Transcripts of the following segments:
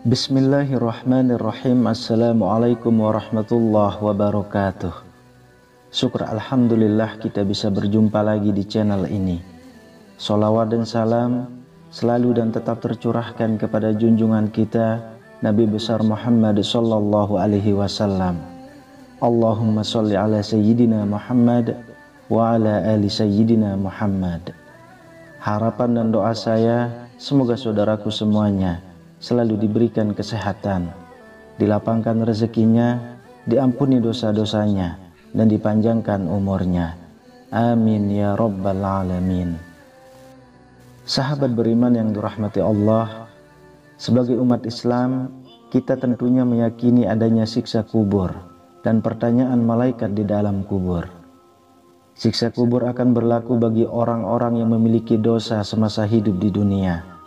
Bismillahirrahmanirrahim. Assalamualaikum warahmatullahi wabarakatuh. Syukur alhamdulillah kita bisa berjumpa lagi di channel ini. Sholawat dan salam selalu dan tetap tercurahkan kepada junjungan kita Nabi besar Muhammad sallallahu alaihi wasallam. Allahumma sholli ala sayyidina Muhammad wa ala ali sayyidina Muhammad. Harapan dan doa saya semoga saudaraku semuanya selalu diberikan kesehatan, dilapangkan rezekinya, diampuni dosa-dosanya, dan dipanjangkan umurnya. Amin ya rabbal alamin. Sahabat beriman yang dirahmati Allah, sebagai umat Islam, kita tentunya meyakini adanya siksa kubur dan pertanyaan malaikat di dalam kubur. Siksa kubur akan berlaku bagi orang-orang yang memiliki dosa semasa hidup di dunia.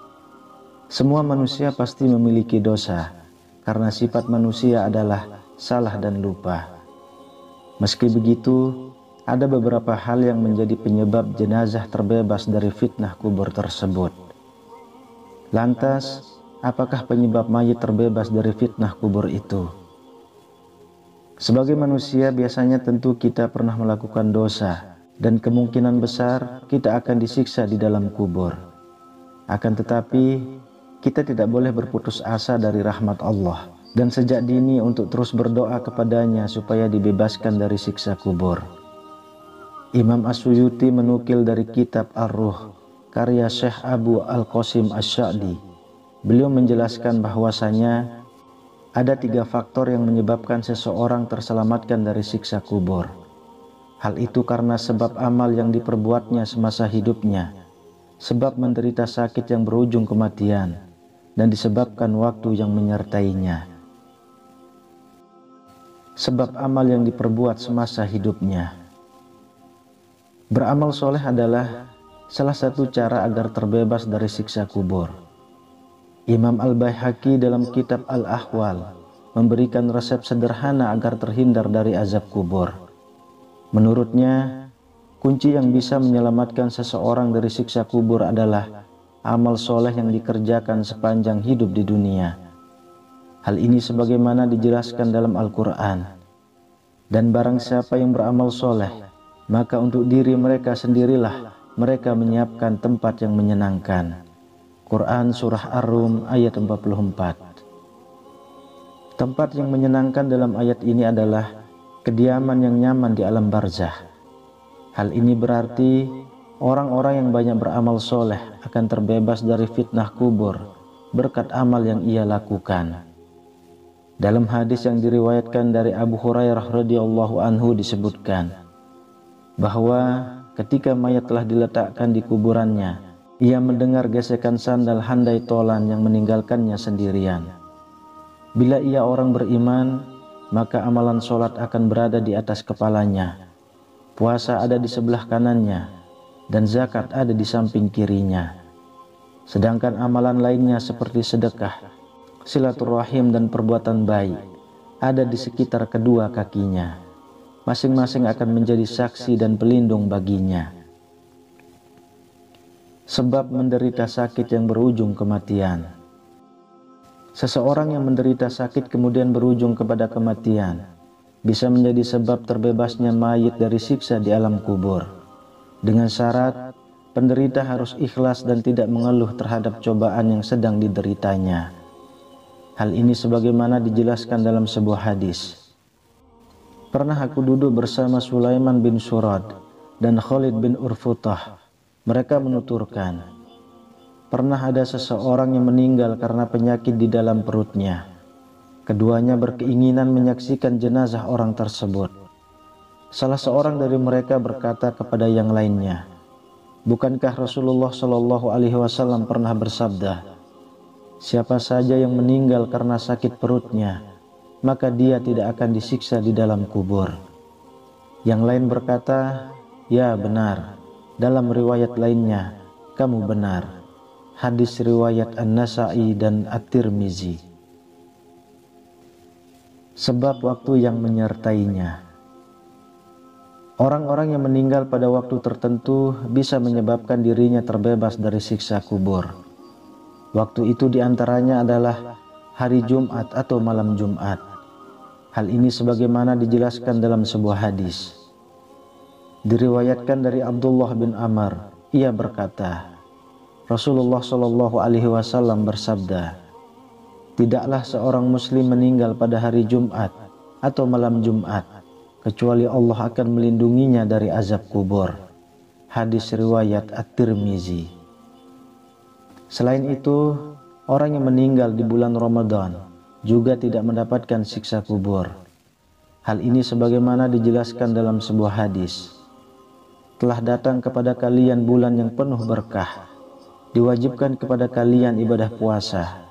Semua manusia pasti memiliki dosa, karena sifat manusia adalah salah dan lupa. Meski begitu, ada beberapa hal yang menjadi penyebab jenazah terbebas dari fitnah kubur tersebut. Lantas, apakah penyebab mayit terbebas dari fitnah kubur itu? Sebagai manusia, biasanya tentu kita pernah melakukan dosa, dan kemungkinan besar kita akan disiksa di dalam kubur. Akan tetapi, kita tidak boleh berputus asa dari rahmat Allah dan sejak dini untuk terus berdoa kepadanya supaya dibebaskan dari siksa kubur. Imam As-Suyuti menukil dari kitab Ar-Ruh karya Syekh Abu Al-Qasim Asy-Sya'di. Beliau menjelaskan bahwasanya ada 3 faktor yang menyebabkan seseorang terselamatkan dari siksa kubur. Hal itu karena sebab amal yang diperbuatnya semasa hidupnya, sebab menderita sakit yang berujung kematian, dan disebabkan waktu yang menyertainya. Sebab amal yang diperbuat semasa hidupnya. Beramal soleh adalah salah satu cara agar terbebas dari siksa kubur. Imam Al-Baihaqi dalam kitab Al-Ahwal memberikan resep sederhana agar terhindar dari azab kubur. Menurutnya, kunci yang bisa menyelamatkan seseorang dari siksa kubur adalah amal soleh yang dikerjakan sepanjang hidup di dunia. Hal ini sebagaimana dijelaskan dalam Al-Quran. Dan barang siapa yang beramal soleh, maka untuk diri mereka sendirilah mereka menyiapkan tempat yang menyenangkan. Quran Surah Ar-Rum ayat 44. Tempat yang menyenangkan dalam ayat ini adalah kediaman yang nyaman di alam barzah. Hal ini berarti orang-orang yang banyak beramal soleh akan terbebas dari fitnah kubur berkat amal yang ia lakukan. Dalam hadis yang diriwayatkan dari Abu Hurairah radhiyallahu anhu disebutkan bahwa ketika mayat telah diletakkan di kuburannya, ia mendengar gesekan sandal handai tolan yang meninggalkannya sendirian. Bila ia orang beriman, maka amalan sholat akan berada di atas kepalanya, puasa ada di sebelah kanannya, dan zakat ada di samping kirinya. Sedangkan amalan lainnya seperti sedekah, silaturahim dan perbuatan baik ada di sekitar kedua kakinya. Masing-masing akan menjadi saksi dan pelindung baginya. Sebab menderita sakit yang berujung kematian. Seseorang yang menderita sakit kemudian berujung kepada kematian bisa menjadi sebab terbebasnya mayit dari siksa di alam kubur. Dengan syarat, penderita harus ikhlas dan tidak mengeluh terhadap cobaan yang sedang dideritanya. Hal ini sebagaimana dijelaskan dalam sebuah hadis. Pernah aku duduk bersama Sulaiman bin Surad dan Khalid bin Urfutah. Mereka menuturkan, pernah ada seseorang yang meninggal karena penyakit di dalam perutnya. Keduanya berkeinginan menyaksikan jenazah orang tersebut. Salah seorang dari mereka berkata kepada yang lainnya, bukankah Rasulullah Shallallahu Alaihi Wasallam pernah bersabda, siapa saja yang meninggal karena sakit perutnya, maka dia tidak akan disiksa di dalam kubur. Yang lain berkata, ya benar, Dalam riwayat lainnya, kamu benar. Hadis riwayat An-Nasa'i dan At-Tirmizi. Sebab waktu yang menyertainya. Orang-orang yang meninggal pada waktu tertentu bisa menyebabkan dirinya terbebas dari siksa kubur. Waktu itu diantaranya adalah hari Jumat atau malam Jumat. Hal ini sebagaimana dijelaskan dalam sebuah hadis. Diriwayatkan dari Abdullah bin Amr, ia berkata, Rasulullah Shallallahu Alaihi Wasallam bersabda, tidaklah seorang muslim meninggal pada hari Jumat atau malam Jumat, kecuali Allah akan melindunginya dari azab kubur. Hadis riwayat At-Tirmizi. Selain itu, orang yang meninggal di bulan Ramadan juga tidak mendapatkan siksa kubur. Hal ini sebagaimana dijelaskan dalam sebuah hadis. Telah datang kepada kalian bulan yang penuh berkah. Diwajibkan kepada kalian ibadah puasa,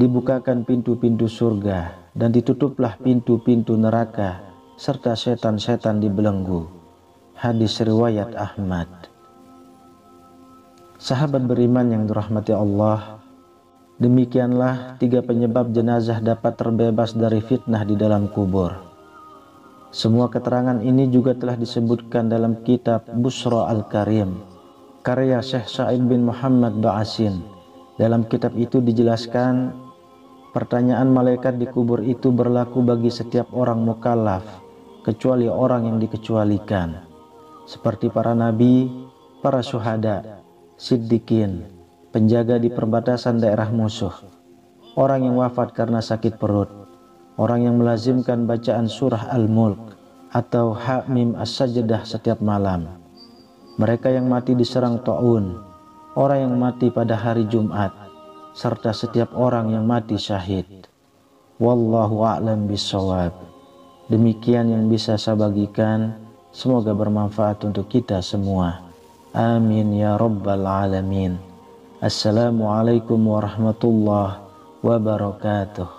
dibukakan pintu-pintu surga, dan ditutuplah pintu-pintu neraka, serta setan-setan dibelenggu. Hadis riwayat Ahmad. Sahabat beriman yang dirahmati Allah, demikianlah 3 penyebab jenazah dapat terbebas dari fitnah di dalam kubur. Semua keterangan ini juga telah disebutkan dalam kitab Busra Al-Karim, karya Syekh Sa'id bin Muhammad Ba'asin. Dalam kitab itu dijelaskan, pertanyaan malaikat di kubur itu berlaku bagi setiap orang mukallaf, kecuali orang yang dikecualikan, seperti para nabi, para syuhada, siddiqin, penjaga di perbatasan daerah musuh, orang yang wafat karena sakit perut, orang yang melazimkan bacaan surah Al-Mulk atau Hamim As-Sajdah setiap malam, mereka yang mati diserang ta'un, orang yang mati pada hari Jumat, serta setiap orang yang mati syahid. Wallahu a'lam bishawab. Demikian yang bisa saya bagikan, semoga bermanfaat untuk kita semua. Amin ya rabbal alamin. Assalamualaikum warahmatullahi wabarakatuh.